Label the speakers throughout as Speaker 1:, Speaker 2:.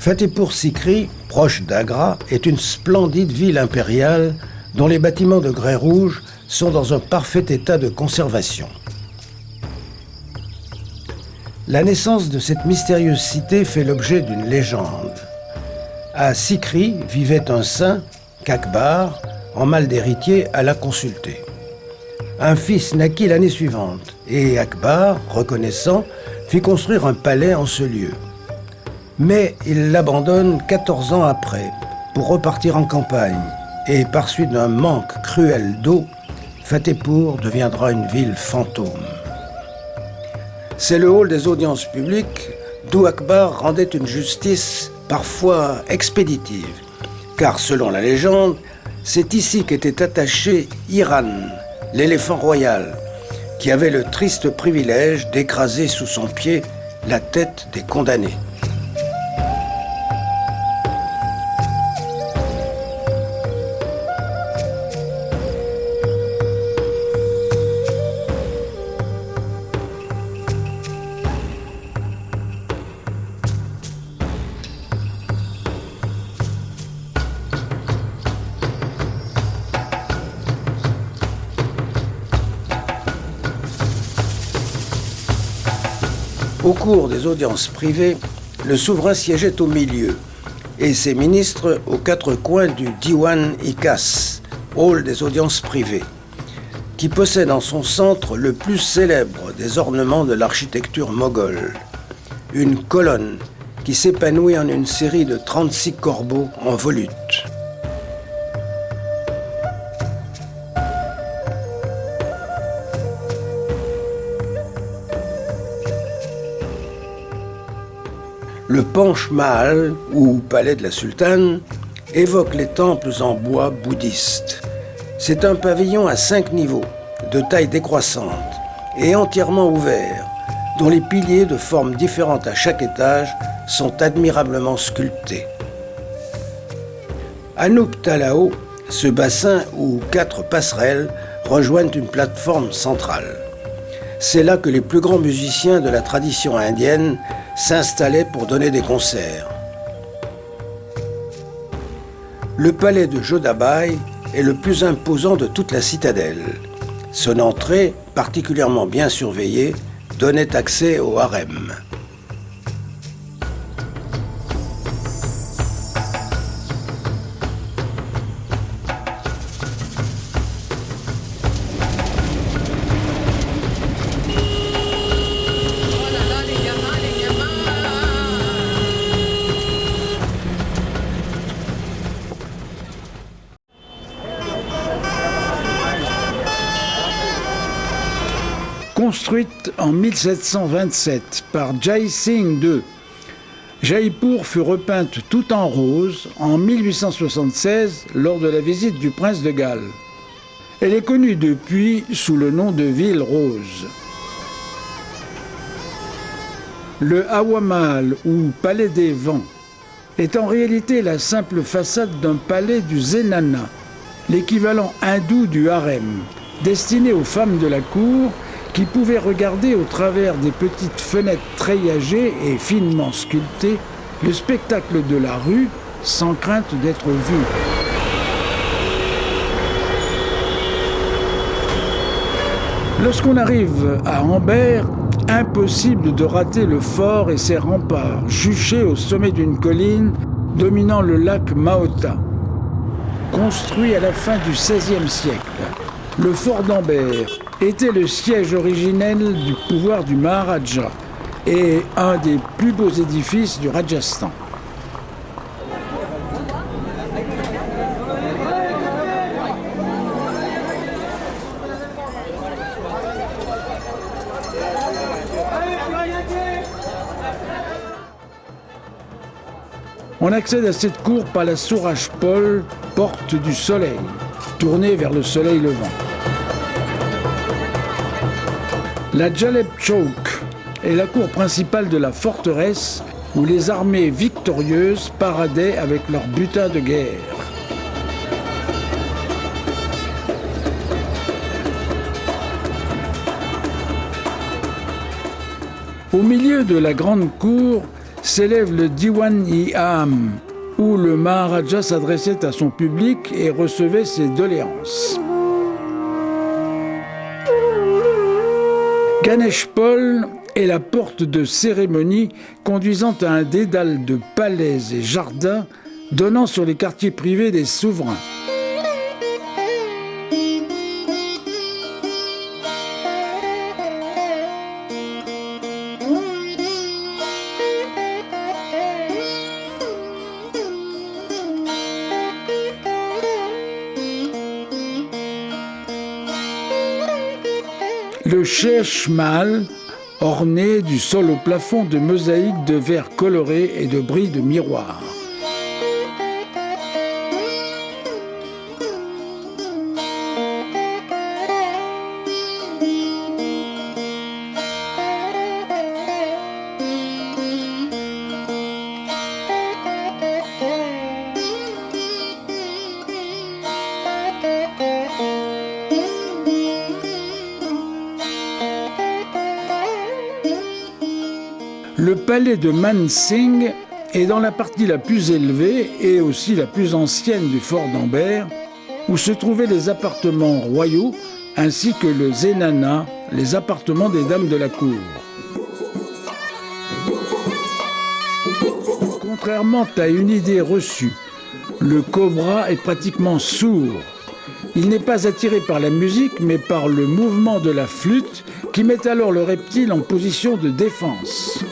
Speaker 1: Fatehpur Sikri, proche d'Agra, est une splendide ville impériale dont les bâtiments de grès rouge sont dans un parfait état de conservation. La naissance de cette mystérieuse cité fait l'objet d'une légende. À Sikri vivait un saint, qu'Akbar, en mal d'héritier, alla consulter. Un fils naquit l'année suivante et Akbar, reconnaissant, fit construire un palais en ce lieu. Mais il l'abandonne 14 ans après pour repartir en campagne et par suite d'un manque cruel d'eau, Fatehpur deviendra une ville fantôme. C'est le hall des audiences publiques d'où Akbar rendait une justice parfois expéditive, car selon la légende, c'est ici qu'était attaché Iran, l'éléphant royal, qui avait le triste privilège d'écraser sous son pied la tête des condamnés. Au cours des audiences privées, le souverain siégeait au milieu et ses ministres aux quatre coins du Diwan-i-Khas, hall des audiences privées, qui possède en son centre le plus célèbre des ornements de l'architecture moghole, une colonne qui s'épanouit en une série de 36 corbeaux en volute. Le Panch Mahal, ou palais de la sultane, évoque les temples en bois bouddhistes. C'est un pavillon à 5 niveaux, de taille décroissante et entièrement ouvert, dont les piliers de formes différentes à chaque étage sont admirablement sculptés. À Nup Talao, ce bassin où 4 passerelles rejoignent une plateforme centrale. C'est là que les plus grands musiciens de la tradition indienne s'installaient pour donner des concerts. Le palais de Jodhabai est le plus imposant de toute la citadelle. Son entrée, particulièrement bien surveillée, donnait accès au harem.
Speaker 2: Construite en 1727 par Jai Singh II, Jaipur fut repeinte tout en rose en 1876 lors de la visite du prince de Galles. Elle est connue depuis sous le nom de ville rose. Le Hawa Mahal, ou palais des vents, est en réalité la simple façade d'un palais du Zenana, l'équivalent hindou du harem, destiné aux femmes de la cour qui pouvaient regarder au travers des petites fenêtres treillagées et finement sculptées le spectacle de la rue sans crainte d'être vu. Lorsqu'on arrive à Amber, impossible de rater le fort et ses remparts, juchés au sommet d'une colline dominant le lac Mahota. Construit à la fin du XVIe siècle, le fort d'Amber était le siège originel du pouvoir du Maharaja et un des plus beaux édifices du Rajasthan. On accède à cette cour par la Suraj Pol, porte du soleil, tournée vers le soleil levant. La Jaleb Chowk est la cour principale de la forteresse où les armées victorieuses paradaient avec leurs butins de guerre. Au milieu de la grande cour s'élève le Diwan-i-Am, où le Maharaja s'adressait à son public et recevait ses doléances. Ganeshpol est la porte de cérémonie conduisant à un dédale de palais et jardins donnant sur les quartiers privés des souverains. Le Shesh Mahal, orné du sol au plafond de mosaïques de verre colorés et de brilles de miroirs. Le palais de Man Singh est dans la partie la plus élevée et aussi la plus ancienne du fort d'Amber, où se trouvaient les appartements royaux ainsi que le zenana, les appartements des dames de la cour. Contrairement à une idée reçue, le cobra est pratiquement sourd. Il n'est pas attiré par la musique, mais par le mouvement de la flûte qui met alors le reptile en position de défense.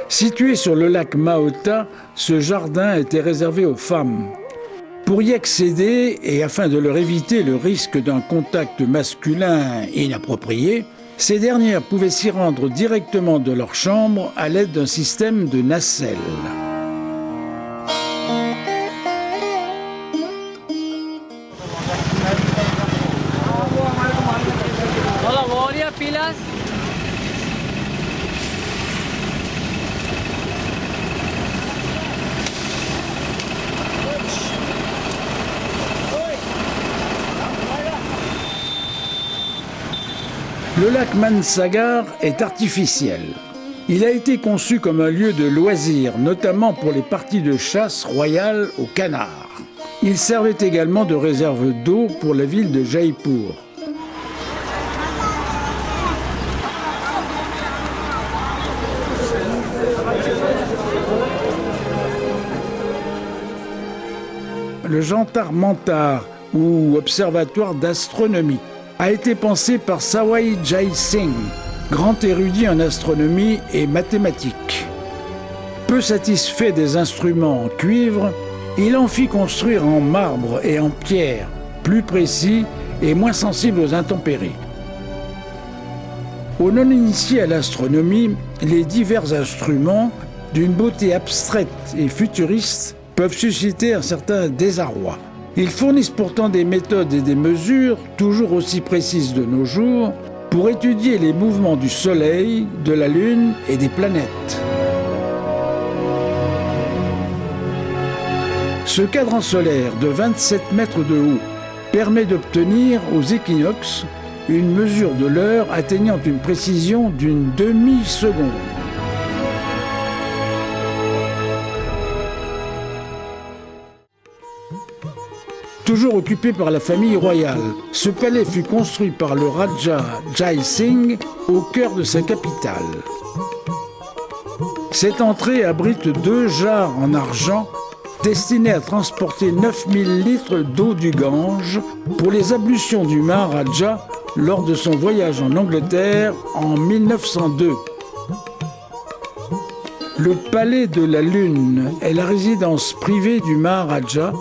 Speaker 2: Situé sur le lac Mahota, ce jardin était réservé aux femmes. Pour y accéder, et afin de leur éviter le risque d'un contact masculin inapproprié, ces dernières pouvaient s'y rendre directement de leur chambre à l'aide d'un système de nacelle. Le lac Mansagar est artificiel. Il a été conçu comme un lieu de loisirs, notamment pour les parties de chasse royales aux canards. Il servait également de réserve d'eau pour la ville de Jaipur. Le Jantar Mantar, ou observatoire d'astronomie, a été pensé par Sawai Jai Singh, grand érudit en astronomie et mathématiques. Peu satisfait des instruments en cuivre, il en fit construire en marbre et en pierre, plus précis et moins sensible aux intempéries. Aux non-initiés à l'astronomie, les divers instruments, d'une beauté abstraite et futuriste, peuvent susciter un certain désarroi. Ils fournissent pourtant des méthodes et des mesures, toujours aussi précises de nos jours, pour étudier les mouvements du Soleil, de la Lune et des planètes. Ce cadran solaire de 27 mètres de haut permet d'obtenir aux équinoxes une mesure de l'heure atteignant une précision d'une demi-seconde. Toujours occupé par la famille royale, ce palais fut construit par le Raja Jai Singh au cœur de sa capitale. Cette entrée abrite 2 jarres en argent destinées à transporter 9000 litres d'eau du Gange pour les ablutions du Maharaja lors de son voyage en Angleterre en 1902. Le Palais de la Lune est la résidence privée du Maharaja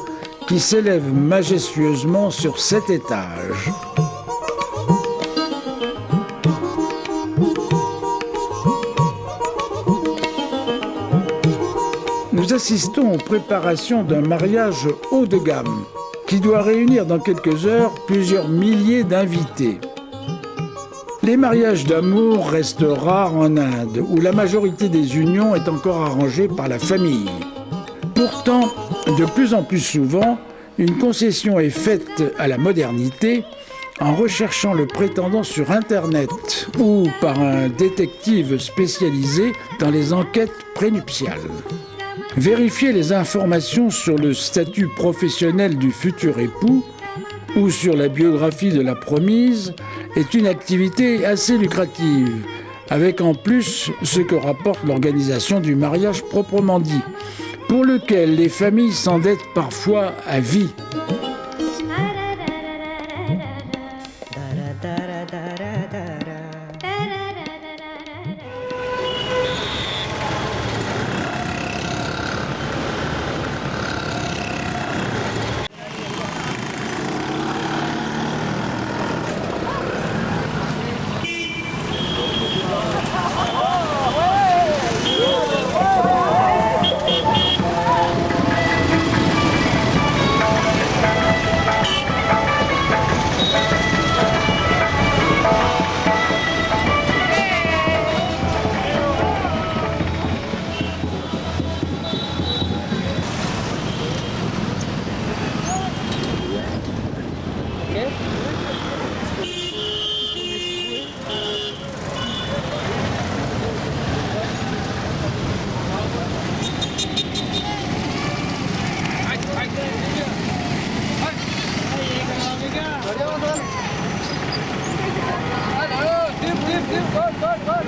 Speaker 2: qui s'élève majestueusement sur 7 étages. Nous assistons aux préparations d'un mariage haut de gamme qui doit réunir dans quelques heures plusieurs milliers d'invités. Les mariages d'amour restent rares en Inde, où la majorité des unions est encore arrangée par la famille. Pourtant, de plus en plus souvent, une concession est faite à la modernité en recherchant le prétendant sur Internet ou par un détective spécialisé dans les enquêtes prénuptiales. Vérifier les informations sur le statut professionnel du futur époux ou sur la biographie de la promise est une activité assez lucrative, avec en plus ce que rapporte l'organisation du mariage proprement dit, pour lequel les familles s'endettent parfois à vie.
Speaker 3: Go.